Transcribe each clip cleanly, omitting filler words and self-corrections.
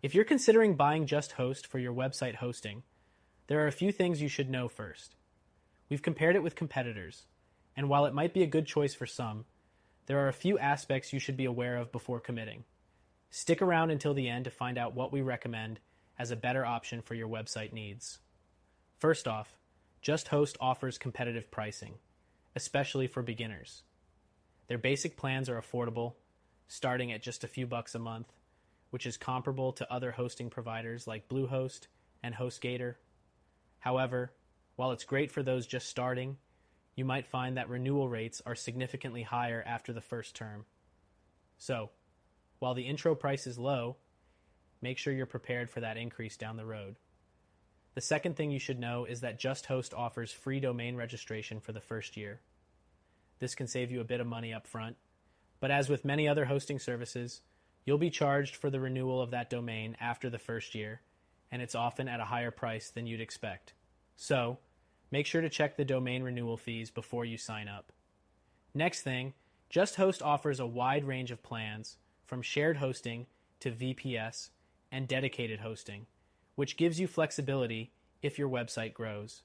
If you're considering buying JustHost for your website hosting, there are a few things you should know first. We've compared it with competitors, and while it might be a good choice for some, there are a few aspects you should be aware of before committing. Stick around until the end to find out what we recommend as a better option for your website needs. First off, JustHost offers competitive pricing, especially for beginners. Their basic plans are affordable, starting at just a few bucks a month, which is comparable to other hosting providers like Bluehost and HostGator. However, while it's great for those just starting, you might find that renewal rates are significantly higher after the first term. So, while the intro price is low, make sure you're prepared for that increase down the road. The second thing you should know is that JustHost offers free domain registration for the first year. This can save you a bit of money up front, but as with many other hosting services, you'll be charged for the renewal of that domain after the first year, and it's often at a higher price than you'd expect. So, make sure to check the domain renewal fees before you sign up. Next thing, JustHost offers a wide range of plans, from shared hosting to VPS and dedicated hosting, which gives you flexibility if your website grows.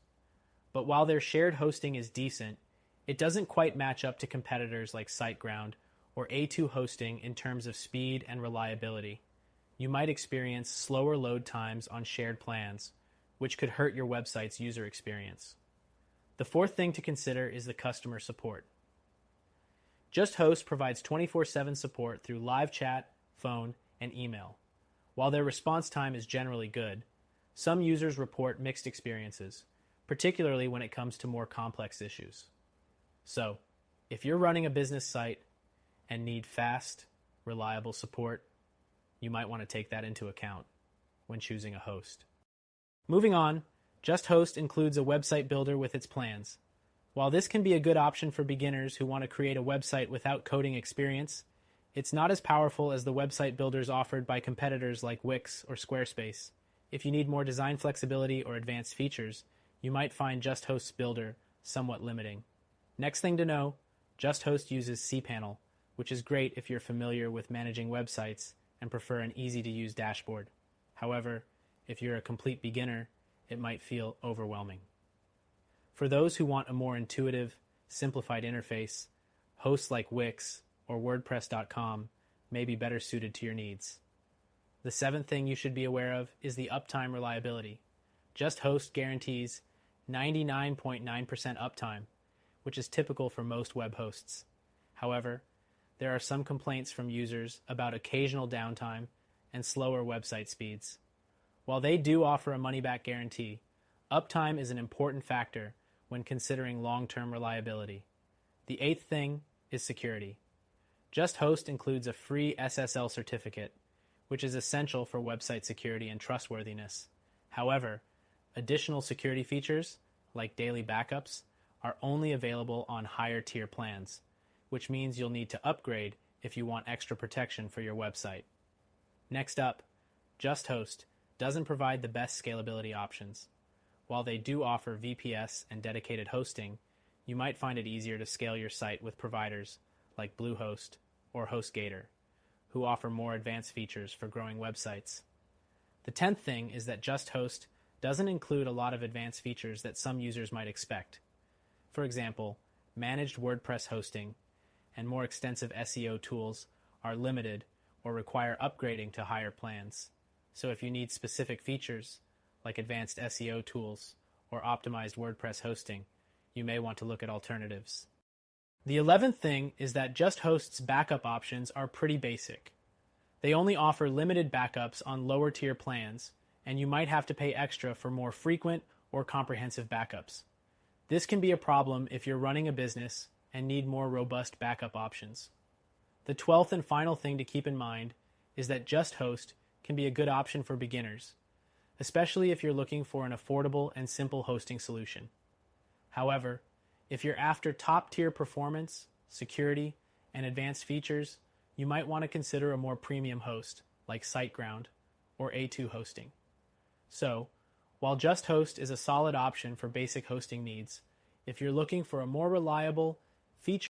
But while their shared hosting is decent, it doesn't quite match up to competitors like SiteGround or A2 hosting in terms of speed and reliability. You might experience slower load times on shared plans, which could hurt your website's user experience. The fourth thing to consider is the customer support. JustHost provides 24/7 support through live chat, phone, and email. While their response time is generally good, some users report mixed experiences, particularly when it comes to more complex issues. So, if you're running a business site and need fast, reliable support, you might want to take that into account when choosing a host. Moving on, JustHost includes a website builder with its plans. While this can be a good option for beginners who want to create a website without coding experience, it's not as powerful as the website builders offered by competitors like Wix or Squarespace. If you need more design flexibility or advanced features, you might find JustHost's builder somewhat limiting. Next thing to know, JustHost uses cPanel, which is great if you're familiar with managing websites and prefer an easy-to-use dashboard. However, if you're a complete beginner, it might feel overwhelming. For those who want a more intuitive, simplified interface, hosts like Wix or WordPress.com may be better suited to your needs. The seventh thing you should be aware of is the uptime reliability. JustHost guarantees 99.9% uptime, which is typical for most web hosts. However, there are some complaints from users about occasional downtime and slower website speeds. While they do offer a money-back guarantee, uptime is an important factor when considering long-term reliability. The eighth thing is security. JustHost includes a free SSL certificate, which is essential for website security and trustworthiness. However, additional security features, like daily backups, are only available on higher tier plans, which means you'll need to upgrade if you want extra protection for your website. Next up, JustHost doesn't provide the best scalability options. While they do offer VPS and dedicated hosting, you might find it easier to scale your site with providers like Bluehost or HostGator, who offer more advanced features for growing websites. The 10th thing is that JustHost doesn't include a lot of advanced features that some users might expect. For example, managed WordPress hosting and more extensive SEO tools are limited or require upgrading to higher plans. So if you need specific features, like advanced SEO tools or optimized WordPress hosting, you may want to look at alternatives. The 11th thing is that JustHost's backup options are pretty basic. They only offer limited backups on lower tier plans, and you might have to pay extra for more frequent or comprehensive backups. This can be a problem if you're running a business and need more robust backup options. The 12th and final thing to keep in mind is that JustHost can be a good option for beginners, especially if you're looking for an affordable and simple hosting solution. However, if you're after top-tier performance, security, and advanced features, you might want to consider a more premium host like SiteGround or A2 hosting. So, while JustHost is a solid option for basic hosting needs, if you're looking for a more reliable, feature